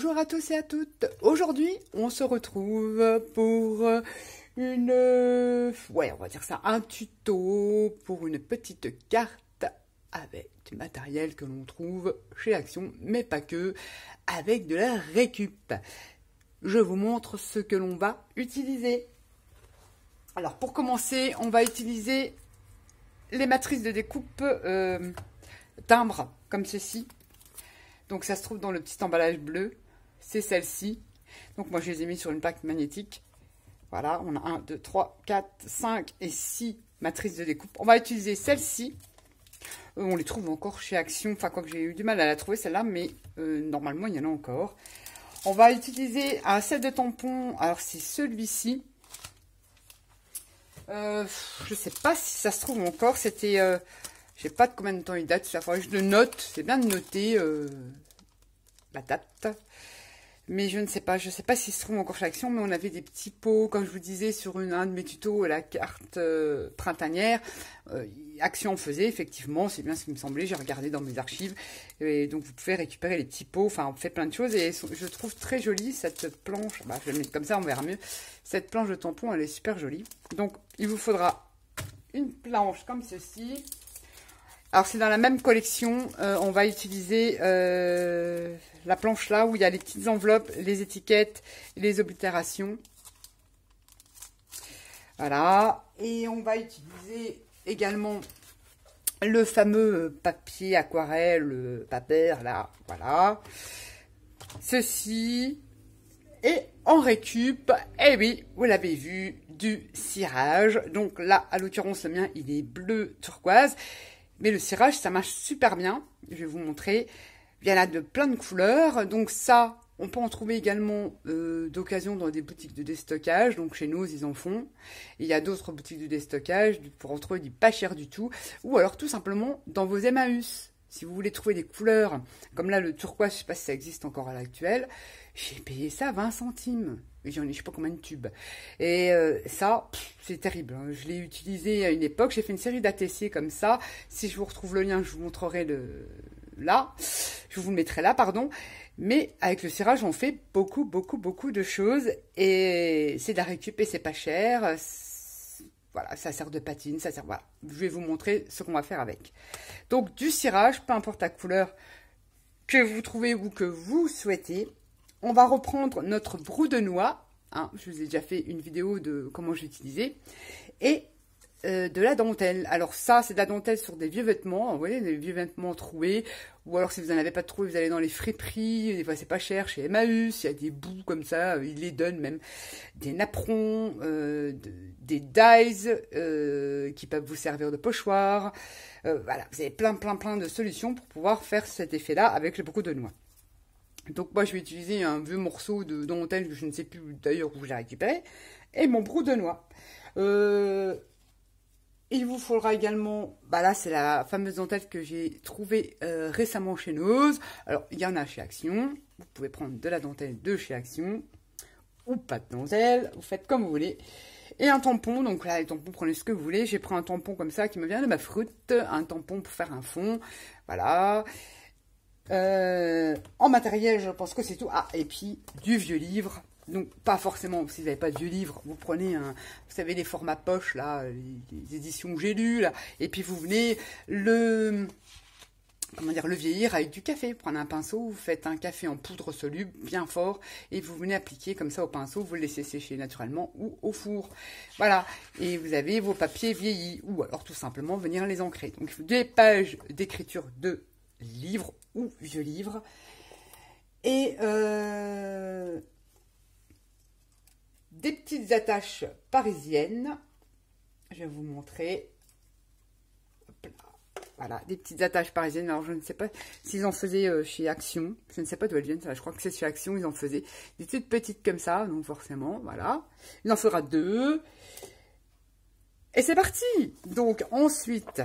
Bonjour à tous et à toutes. Aujourd'hui, on se retrouve pour on va dire ça, un tuto pour une petite carte avec du matériel que l'on trouve chez Action, mais pas que, avec de la récup. Je vous montre ce que l'on va utiliser. Alors, pour commencer, on va utiliser les matrices de découpe timbres, comme ceci. Donc ça se trouve dans le petit emballage bleu, c'est celle-ci. Donc moi je les ai mis sur une plaque magnétique. Voilà, on a 1, 2, 3, 4, 5 et 6 matrices de découpe. On va utiliser celle-ci. On les trouve encore chez Action, enfin quoi que j'ai eu du mal à la trouver celle-là, mais normalement il y en a encore. On va utiliser un set de tampons, alors c'est celui-ci. Je sais pas si ça se trouve encore, c'était... je sais pas de combien de temps il date, ça faudrait que je le note. C'est bien de noter la date. Mais je ne sais pas, s'il se trouve encore chez Action, mais on avait des petits pots, comme je vous disais sur un de mes tutos, la carte printanière. Action en faisait, effectivement, c'est bien ce qui me semblait, j'ai regardé dans mes archives. Et donc vous pouvez récupérer les petits pots, enfin on fait plein de choses. Et je trouve très jolie cette planche, je vais le mettre comme ça, on verra mieux. Cette planche de tampon, elle est super jolie. Donc il vous faudra une planche comme ceci. Alors c'est dans la même collection, on va utiliser la planche là où il y a les petites enveloppes, les étiquettes, les oblitérations. Voilà, et on va utiliser également le fameux papier aquarelle, papier là, voilà. Ceci, et en récup, eh oui, vous l'avez vu, du cirage. Donc là, à l'occurrence, le mien, il est bleu turquoise. Mais le cirage, ça marche super bien. Je vais vous montrer. Il y en a de plein de couleurs. Donc ça, on peut en trouver également d'occasion dans des boutiques de déstockage. Donc chez nous, ils en font. Et il y a d'autres boutiques de déstockage pour en trouver du pas cher du tout. Ou alors tout simplement dans vos Emmaüs. Si vous voulez trouver des couleurs, comme là le turquoise, je ne sais pas si ça existe encore à l'actuel, j'ai payé ça 20 centimes. J'en ai je sais pas combien de tubes. Et ça, c'est terrible. Je l'ai utilisé à une époque. J'ai fait une série d'ATC comme ça. Si je vous retrouve le lien, je vous montrerai là. Je vous le mettrai là, pardon. Mais avec le cirage, on fait beaucoup de choses. Et c'est de la récup et c'est pas cher. Voilà, ça sert de patine, ça sert... Voilà, je vais vous montrer ce qu'on va faire avec. Donc, du cirage, peu importe la couleur que vous trouvez ou que vous souhaitez. On va reprendre notre brou de noix. Hein, je vous ai déjà fait une vidéo de comment j'utilisais. Et de la dentelle. Alors ça, c'est de la dentelle sur des vieux vêtements. Vous voyez, des vieux vêtements troués. Ou alors, si vous n'en avez pas trouvé, vous allez dans les friperies. Des fois, c'est pas cher. Chez Emmaüs, il y a des bouts comme ça. Ils les donnent même. Des napperons, des dies qui peuvent vous servir de pochoir. Voilà, vous avez plein de solutions pour pouvoir faire cet effet-là avec le brou de noix. Donc moi je vais utiliser un vieux morceau de dentelle que je ne sais plus d'ailleurs où je l'ai récupéré. Et mon brou de noix. Il vous faudra également, là c'est la fameuse dentelle que j'ai trouvée récemment chez Nose. Alors il y en a chez Action. Vous pouvez prendre de la dentelle de chez Action. Ou pas de dentelle. Vous faites comme vous voulez. Et un tampon. Donc là les tampons prenez ce que vous voulez. J'ai pris un tampon comme ça qui me vient de ma fruite. Un tampon pour faire un fond. Voilà. En matériel, je pense que c'est tout. Ah, et puis du vieux livre. Donc, pas forcément, si vous n'avez pas de vieux livre, vous prenez vous savez, les formats poche, là, les éditions que j'ai lues, là. Et puis, vous venez le vieillir avec du café. Vous prenez un pinceau, vous faites un café en poudre soluble, bien fort, et vous venez appliquer comme ça au pinceau, vous le laissez sécher naturellement ou au four. Voilà. Et vous avez vos papiers vieillis, ou alors tout simplement venir les ancrer. Donc, il faut 2 pages d'écriture de livre ou vieux livre et des petites attaches parisiennes. Je vais vous montrer. Hop là. Voilà, des petites attaches parisiennes. Alors je ne sais pas s'ils en faisaient chez Action, je ne sais pas d'où elles viennent, je crois que c'est chez Action, ils en faisaient des toutes petites comme ça, donc forcément, voilà, il en fera 2 et c'est parti. Donc ensuite,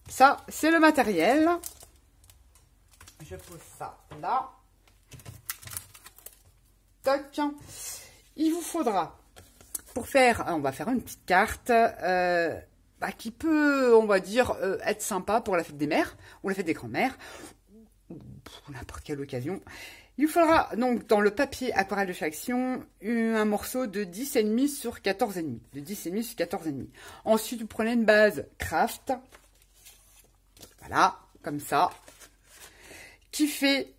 ça c'est le matériel. Je pose ça là. Toc. Il vous faudra, pour faire, on va faire une petite carte qui peut, on va dire, être sympa pour la fête des mères ou la fête des grands-mères ou pour n'importe quelle occasion. Il vous faudra donc dans le papier aquarelle de chez Action un morceau de 10,5 sur 14,5. De 10,5 sur 14,5. Ensuite, vous prenez une base craft. Voilà, comme ça. Qui fait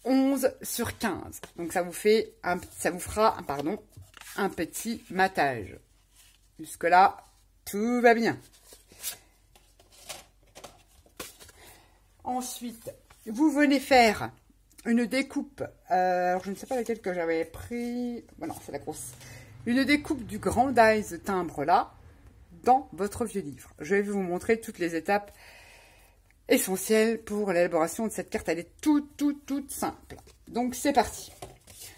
11 sur 15. Donc ça vous fera un petit matage. Jusque là, tout va bien. Ensuite, vous venez faire une découpe. Alors je ne sais pas laquelle que j'avais pris. Voilà, c'est la grosse. Une découpe du grand dies timbre là dans votre vieux livre. Je vais vous montrer toutes les étapes essentielles pour l'élaboration de cette carte. Elle est toute simple. Donc c'est parti.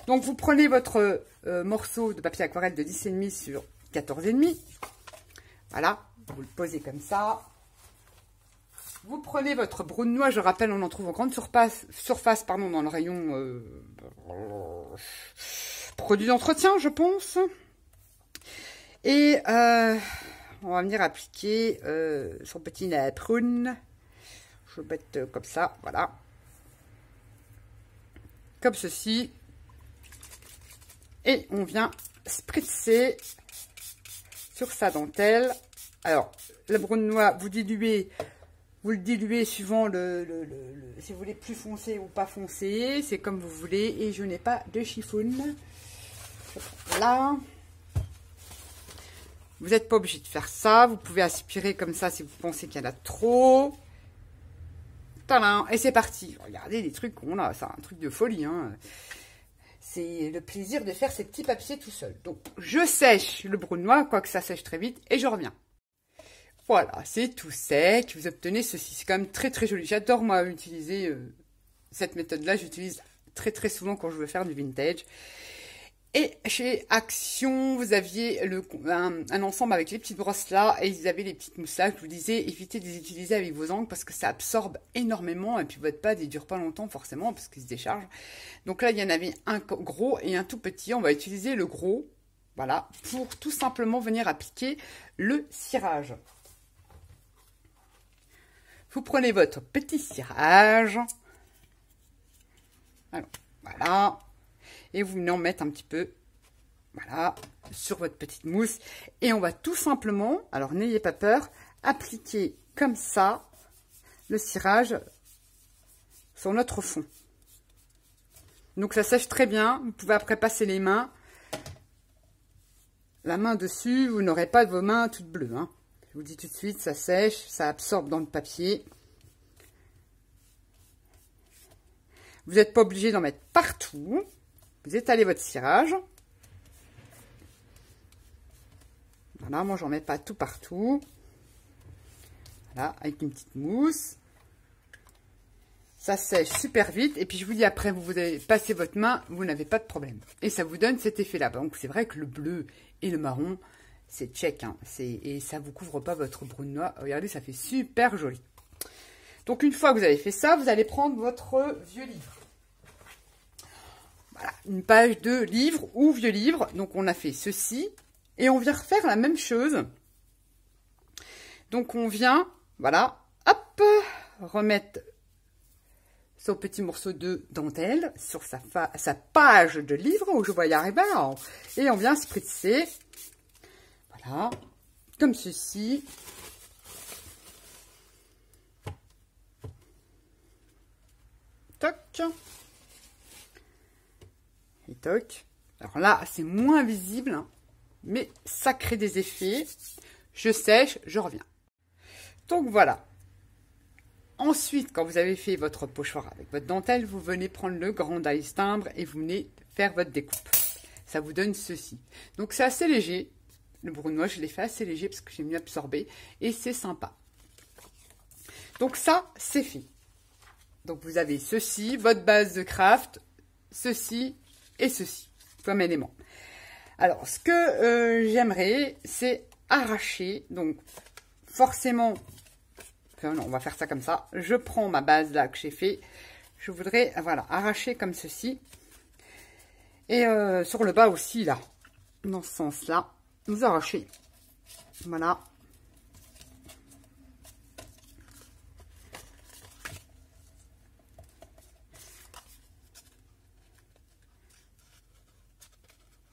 Donc vous prenez votre morceau de papier aquarelle de 10,5 sur 14,5. Voilà, vous le posez comme ça. Vous prenez votre brune noix, je rappelle, on en trouve en grande surface dans le rayon produits d'entretien, je pense. Et on va venir appliquer son petit nez prune. Je vais mettre comme ça, voilà. Comme ceci. Et on vient spritzer sur sa dentelle. Alors, la brune noix, vous le diluez suivant si vous voulez plus foncé ou pas foncé. C'est comme vous voulez. Et je n'ai pas de chiffon. Voilà. Vous n'êtes pas obligé de faire ça. Vous pouvez aspirer comme ça si vous pensez qu'il y en a trop. Tadam, et c'est parti. Regardez les trucs qu'on a. C'est un truc de folie. Hein. C'est le plaisir de faire ces petits papiers tout seul. Donc, je sèche le brune noix, quoique ça sèche très vite. Et je reviens. Voilà, c'est tout sec. Vous obtenez ceci. C'est quand même très joli. J'adore, moi, utiliser cette méthode-là. J'utilise très souvent quand je veux faire du vintage. Et chez Action, vous aviez un ensemble avec les petites brosses là. Et ils avaient les petites mousses là. Je vous disais, évitez de les utiliser avec vos ongles parce que ça absorbe énormément. Et puis votre pad, il dure pas longtemps forcément parce qu'il se décharge. Donc là, il y en avait un gros et un tout petit. On va utiliser le gros. Voilà, pour tout simplement venir appliquer le cirage. Vous prenez votre petit cirage. Alors, voilà. Et vous venez en mettre un petit peu, voilà, sur votre petite mousse. Et on va tout simplement, alors n'ayez pas peur, appliquer comme ça le cirage sur notre fond. Donc ça sèche très bien. Vous pouvez après passer les mains. La main dessus, vous n'aurez pas vos mains toutes bleues. Hein. Je vous dis tout de suite, ça sèche, ça absorbe dans le papier. Vous n'êtes pas obligé d'en mettre partout. Vous étalez votre cirage. Voilà, moi j'en mets pas tout partout. Voilà, avec une petite mousse. Ça sèche super vite. Et puis je vous dis après, vous allez passer votre main, vous n'avez pas de problème. Et ça vous donne cet effet-là. Donc c'est vrai que le bleu et le marron, c'est check. Hein. Et ça ne vous couvre pas votre brune noix. Regardez, ça fait super joli. Donc une fois que vous avez fait ça, vous allez prendre votre vieux livre. Voilà, une page de livre ou vieux livre. Donc, on a fait ceci. Et on vient refaire la même chose. Donc, on vient, voilà, hop, remettre son petit morceau de dentelle sur sa page de livre où je vois y arriver. Et on vient spritzer. Voilà, comme ceci. Toc. Et toc. Alors là, c'est moins visible, hein, mais ça crée des effets. Je sèche, je reviens. Donc voilà. Ensuite, quand vous avez fait votre pochoir avec votre dentelle, vous venez prendre le grand dies timbre et vous venez faire votre découpe. Ça vous donne ceci. Donc c'est assez léger. Le brune noix, je l'ai fait assez léger parce que j'ai mieux absorbé. Et c'est sympa. Donc ça, c'est fait. Donc vous avez ceci, votre base de craft, ceci et ceci, comme élément. Alors, ce que j'aimerais, c'est arracher. Donc, forcément, enfin, non, on va faire ça comme ça. Je prends ma base là que j'ai fait. Je voudrais, voilà, arracher comme ceci. Et sur le bas aussi, là, dans ce sens-là, vous arrachez. Voilà.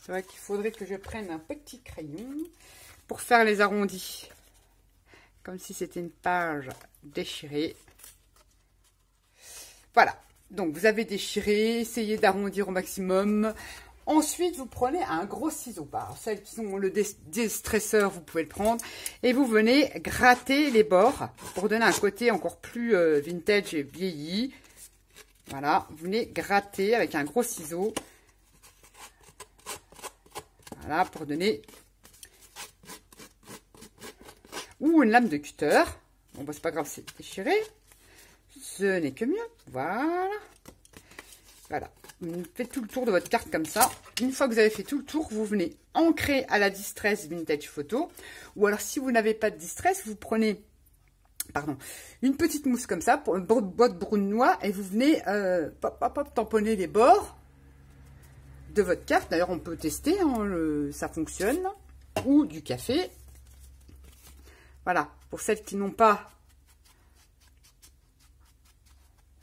C'est vrai qu'il faudrait que je prenne un petit crayon pour faire les arrondis. Comme si c'était une page déchirée. Voilà. Donc, vous avez déchiré. Essayez d'arrondir au maximum. Ensuite, vous prenez un gros ciseau. Alors, celles qui ont le déstresseur, vous pouvez le prendre. Et vous venez gratter les bords pour donner un côté encore plus vintage et vieilli. Voilà. Vous venez gratter avec un gros ciseau. Voilà, pour donner... Ou une lame de cutter. Bon, bah, c'est pas grave, c'est déchiré. Ce n'est que mieux. Voilà. Voilà. Vous faites tout le tour de votre carte comme ça. Une fois que vous avez fait tout le tour, vous venez ancrer à la Distress Vintage Photo. Ou alors, si vous n'avez pas de Distress, vous prenez... Pardon, une petite mousse comme ça, pour une boîte brune noix. Et vous venez tamponner les bords de votre carte. D'ailleurs, on peut tester, hein, ça fonctionne. Ou du café. Voilà, pour celles qui n'ont pas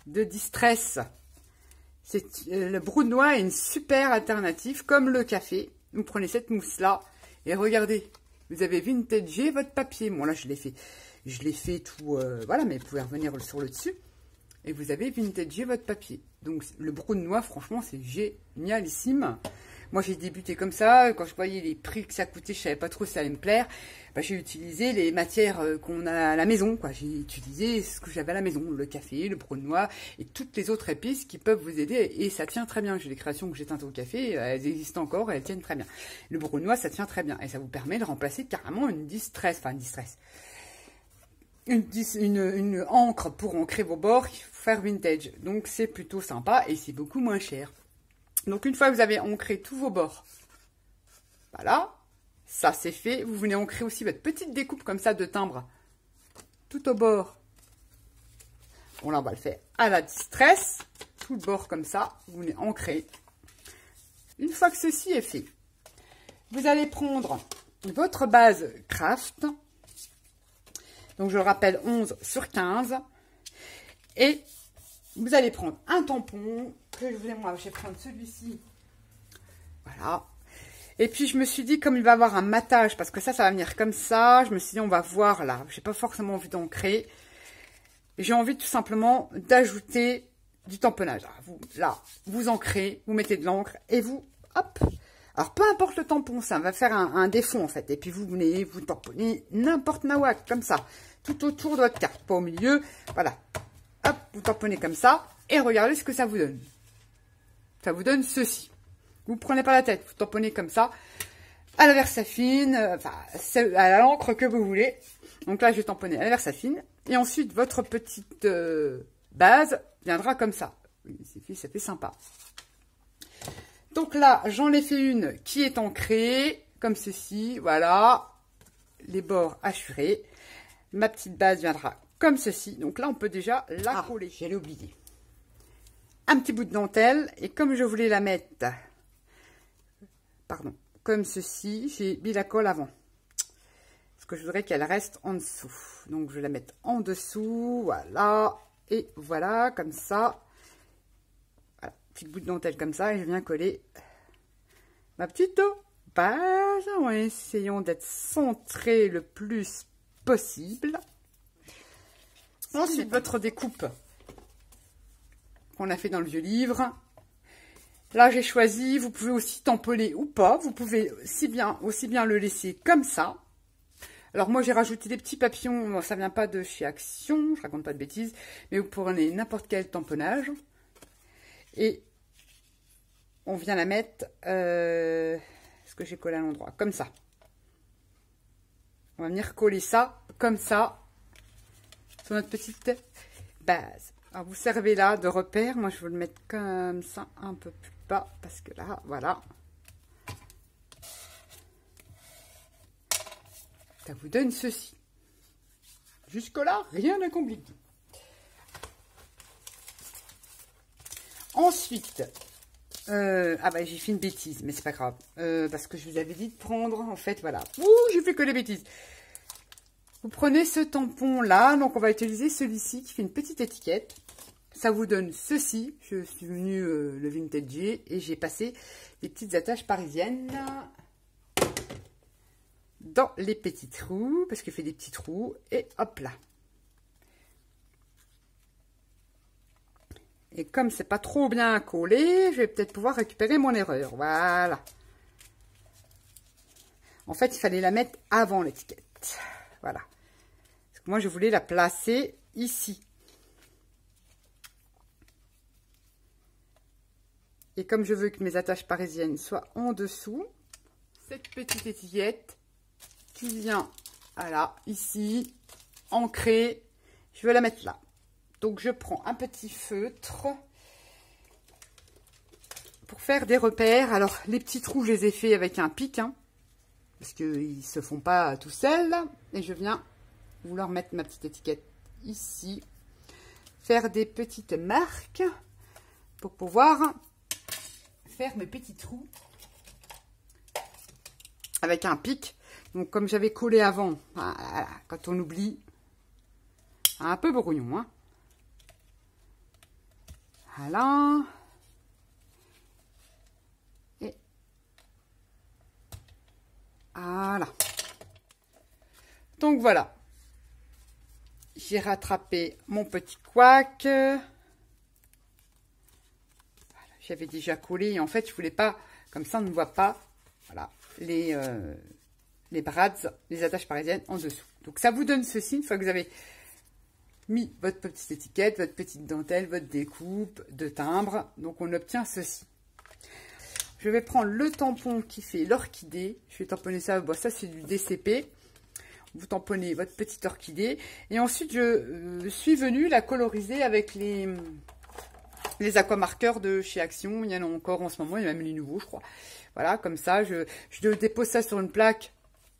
de distress, le brou de noix est une super alternative, comme le café. Vous prenez cette mousse-là et regardez, vous avez vintagé votre papier. Bon, là, je l'ai fait tout, voilà, mais vous pouvez revenir sur le dessus. Et vous avez vintagé votre papier. Donc, le brou de noix, franchement, c'est génialissime. Moi, j'ai débuté comme ça. Quand je voyais les prix que ça coûtait, je savais pas trop si ça allait me plaire. Bah, j'ai utilisé les matières qu'on a à la maison, quoi. J'ai utilisé ce que j'avais à la maison, le café, le brou de noix et toutes les autres épices qui peuvent vous aider. Et ça tient très bien. J'ai des créations que j'ai teintes au café, elles existent encore et elles tiennent très bien. Le brou de noix, ça tient très bien. Et ça vous permet de remplacer carrément une distress, enfin une distress. Une encre pour ancrer vos bords, faire vintage. Donc, c'est plutôt sympa et c'est beaucoup moins cher. Donc, une fois que vous avez ancré tous vos bords, voilà, ça c'est fait. Vous venez ancrer aussi votre petite découpe comme ça de timbre tout au bord. Bon, là, on va le faire à la Distress. Tout le bord comme ça, vous venez ancrer. Une fois que ceci est fait, vous allez prendre votre base craft. Donc, je le rappelle, 11 sur 15. Et vous allez prendre un tampon que moi, je vais prendre celui-ci. Voilà. Et puis, je me suis dit, comme il va avoir un matage, parce que ça va venir comme ça, je me suis dit, on va voir là. Je n'ai pas forcément envie d'ancrer. J'ai envie tout simplement d'ajouter du tamponnage. Là, vous ancrez, vous mettez de l'encre et vous, hop. Alors, peu importe le tampon, ça va faire un défaut en fait. Et puis, vous venez, vous tamponnez n'importe nawak, comme ça. Tout autour de votre carte, pas au milieu. Voilà. Hop, vous tamponnez comme ça. Et regardez ce que ça vous donne. Ça vous donne ceci. Vous ne prenez pas la tête. Vous tamponnez comme ça. À la Versafine. Enfin, à l'encre que vous voulez. Donc là, je vais tamponner à la Versafine. Et ensuite, votre petite base viendra comme ça. Ça fait sympa. Donc là, j'en ai fait une qui est ancrée. Comme ceci. Voilà. Les bords assurés. Ma petite base viendra comme ceci. Donc là, on peut déjà la coller. J'allais oublier. Un petit bout de dentelle. Et comme je voulais la mettre, pardon, comme ceci, j'ai mis la colle avant. Parce que je voudrais qu'elle reste en dessous. Donc, je vais la mettre en dessous. Voilà. Et voilà, comme ça. Voilà, petit bout de dentelle comme ça. Et je viens coller ma petite base. En essayant d'être centré le plus possible. Ensuite, votre découpe qu'on a fait dans le vieux livre. Là, j'ai choisi, vous pouvez aussi tamponner ou pas. Vous pouvez aussi bien le laisser comme ça. Alors, moi, j'ai rajouté des petits papillons. Ça vient pas de chez Action, je raconte pas de bêtises. Mais vous prenez n'importe quel tamponnage. Et on vient la mettre... Est-ce que j'ai collé à l'endroit? Comme ça. On va venir coller ça, comme ça, sur notre petite base. Alors, vous servez là de repère. Moi, je vais le mettre comme ça, un peu plus bas, parce que là, voilà. Ça vous donne ceci. Jusque-là, rien de compliqué. Ensuite, ah bah j'ai fait une bêtise, mais c'est pas grave. Parce que je vous avais dit de prendre, en fait, voilà. Ouh, j'ai fait que des bêtises. Vous prenez ce tampon-là, donc on va utiliser celui-ci qui fait une petite étiquette. ça vous donne ceci. Je suis venue le vintager et j'ai passé des petites attaches parisiennes dans les petits trous, parce qu'il fait des petits trous, et hop là. Et comme c'est pas trop bien collé, je vais peut-être pouvoir récupérer mon erreur. Voilà. En fait, il fallait la mettre avant l'étiquette. Voilà. Parce que moi, je voulais la placer ici. Et comme je veux que mes attaches parisiennes soient en dessous, cette petite étiquette qui vient, voilà, ici, ancrée, je vais la mettre là. Donc, je prends un petit feutre pour faire des repères. Alors, les petits trous, je les ai faits avec un pic, hein, parce qu'ils ne se font pas tout seuls. Et je viens vouloir mettre ma petite étiquette ici, faire des petites marques pour pouvoir faire mes petits trous avec un pic. Donc, comme j'avais collé avant, voilà, quand on oublie, un peu brouillon, hein. Voilà. Et voilà. Donc, voilà. J'ai rattrapé mon petit couac. Voilà, j'avais déjà collé. En fait, je voulais pas, comme ça, on ne voit pas, voilà, les brads, les attaches parisiennes en dessous. Donc, ça vous donne ceci une fois que vous avez mis votre petite étiquette, votre petite dentelle, votre découpe de timbre. Donc, on obtient ceci. Je vais prendre le tampon qui fait l'orchidée. Je vais tamponner ça. Bon, ça, c'est du DCP. Vous tamponnez votre petite orchidée. Et ensuite, je suis venue la coloriser avec les aquamarqueurs de chez Action. Il y en a encore en ce moment. Il y a même les nouveaux, je crois. Voilà, comme ça, je dépose ça sur une plaque.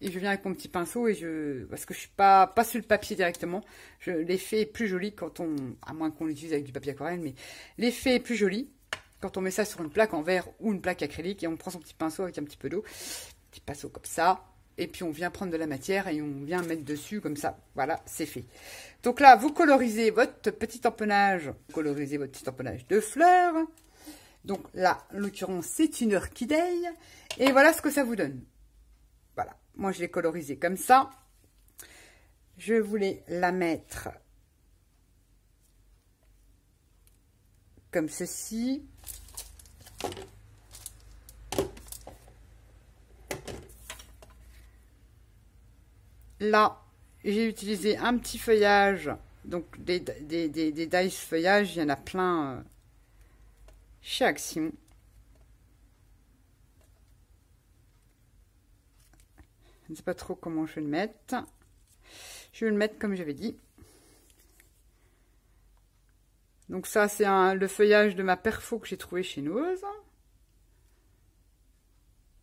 Et je viens avec mon petit pinceau et parce que je suis pas sur le papier directement. L'effet est plus joli quand à moins qu'on l'utilise avec du papier aquarelle, mais l'effet est plus joli quand on met ça sur une plaque en verre ou une plaque acrylique et on prend son petit pinceau avec un petit peu d'eau, petit pinceau comme ça, et puis on vient prendre de la matière et on vient mettre dessus comme ça. Voilà, c'est fait. Donc là, vous colorisez votre petit empennage, de fleurs. Donc là, en l'occurrence, c'est une orchidée. Et voilà ce que ça vous donne. Voilà. Moi, je l'ai colorisé comme ça. Je voulais la mettre comme ceci. Là, j'ai utilisé un petit feuillage. Donc, des dies feuillage, il y en a plein chez Action. Je ne sais pas trop comment je vais le mettre. Je vais le mettre comme j'avais dit. Donc ça, c'est le feuillage de ma perfo que j'ai trouvé chez Nose.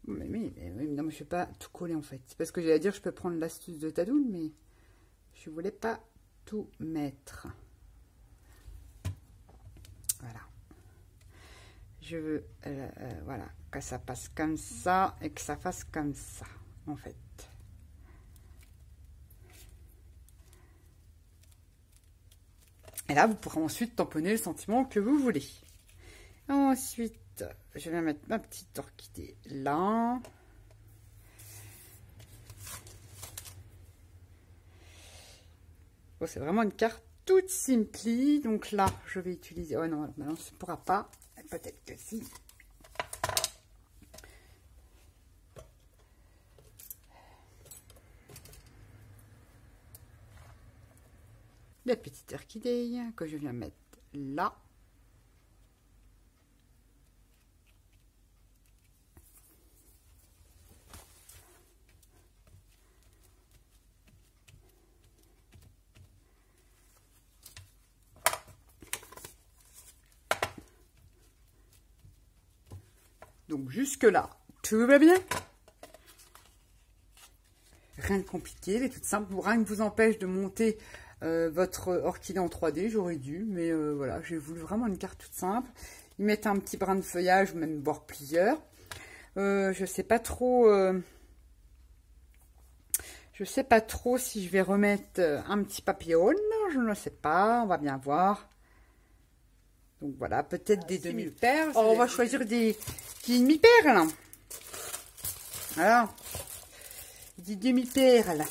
Mais oui, non, mais je ne vais pas tout coller en fait. C'est parce que j'allais dire je peux prendre l'astuce de Tadoun, mais je ne voulais pas tout mettre. Voilà. Je veux voilà, que ça passe comme ça et que ça fasse comme ça, en fait. Et là, vous pourrez ensuite tamponner le sentiment que vous voulez. Ensuite, je vais mettre ma petite orchidée là. Bon, c'est vraiment une carte toute simple. Donc là, je vais utiliser... Oh non, maintenant, ça ne pourra pas. Peut-être que si. La petite orchidée que je viens mettre là. Donc jusque là, tout va bien. Rien de compliqué, elle est toute simple. Rien ne vous empêche de monter votre orchidée en 3D, j'aurais dû, mais voilà, j'ai voulu vraiment une carte toute simple. Y mettre un petit brin de feuillage, ou même voire plusieurs. Je sais pas trop si je vais remettre un petit papillon, je ne sais pas, on va bien voir. Donc voilà, peut-être des demi-perles. Oh, on va choisir des demi-perles. Voilà. Des demi-perles.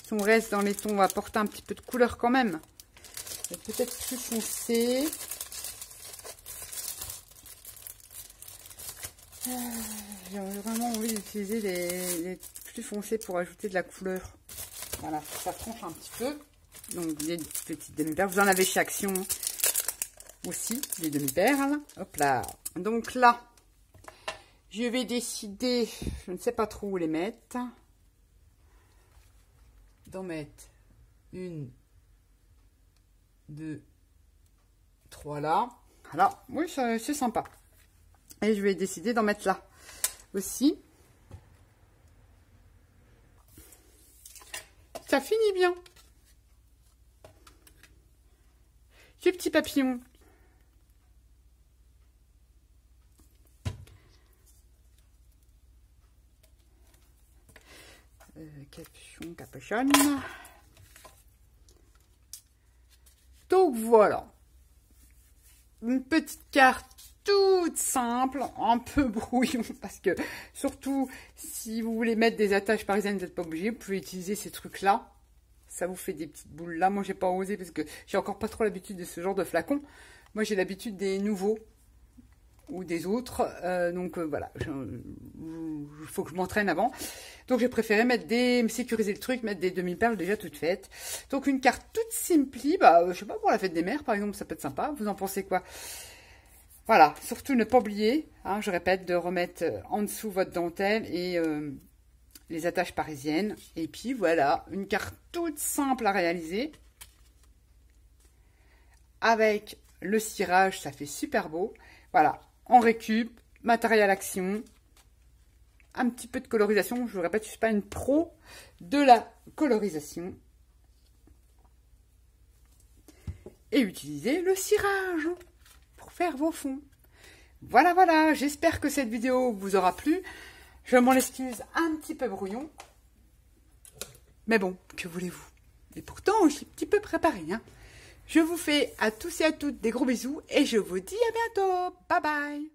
Si on reste dans les tons, on va apporter un petit peu de couleur quand même. Peut-être plus foncé. J'ai vraiment envie d'utiliser les plus foncés pour ajouter de la couleur. Voilà, ça tranche un petit peu. Donc des petites demi-perles. Vous en avez chez Action aussi, des demi-perles. Hop là. Donc là, je vais décider, je ne sais pas trop où les mettre. D'en mettre 1, 2, 3 là. Alors, oui, c'est sympa. Et je vais décider d'en mettre là aussi. Ça finit bien. Ce petit papillon. Capuchon, capuchonne. Donc voilà. Une petite carte toute simple, un peu brouillon, parce que surtout si vous voulez mettre des attaches parisiennes, vous n'êtes pas obligé, vous pouvez utiliser ces trucs-là. Ça vous fait des petites boules là. Moi, j'ai pas osé parce que j'ai encore pas trop l'habitude de ce genre de flacon. Moi, j'ai l'habitude des nouveaux ou des autres. Voilà, il faut que je m'entraîne avant. Donc, j'ai préféré sécuriser le truc, mettre des demi-perles déjà toutes faites. Donc, une carte toute simpli, je sais pas, pour la fête des mères, par exemple, ça peut être sympa. Vous en pensez quoi? Voilà, surtout ne pas oublier, hein, je répète, de remettre en dessous votre dentelle et les attaches parisiennes. Et puis voilà, une carte toute simple à réaliser. Avec le cirage, ça fait super beau. Voilà, en récup, matériel Action, un petit peu de colorisation. Je vous répète, je ne suis pas une pro de la colorisation. Et utilisez le cirage pour faire vos fonds. Voilà, voilà, j'espère que cette vidéo vous aura plu. Je m'en excuse un petit peu brouillon. Mais bon, que voulez-vous? Et pourtant, j'ai un petit peu préparé. Hein. Je vous fais à tous et à toutes des gros bisous et je vous dis à bientôt. Bye bye.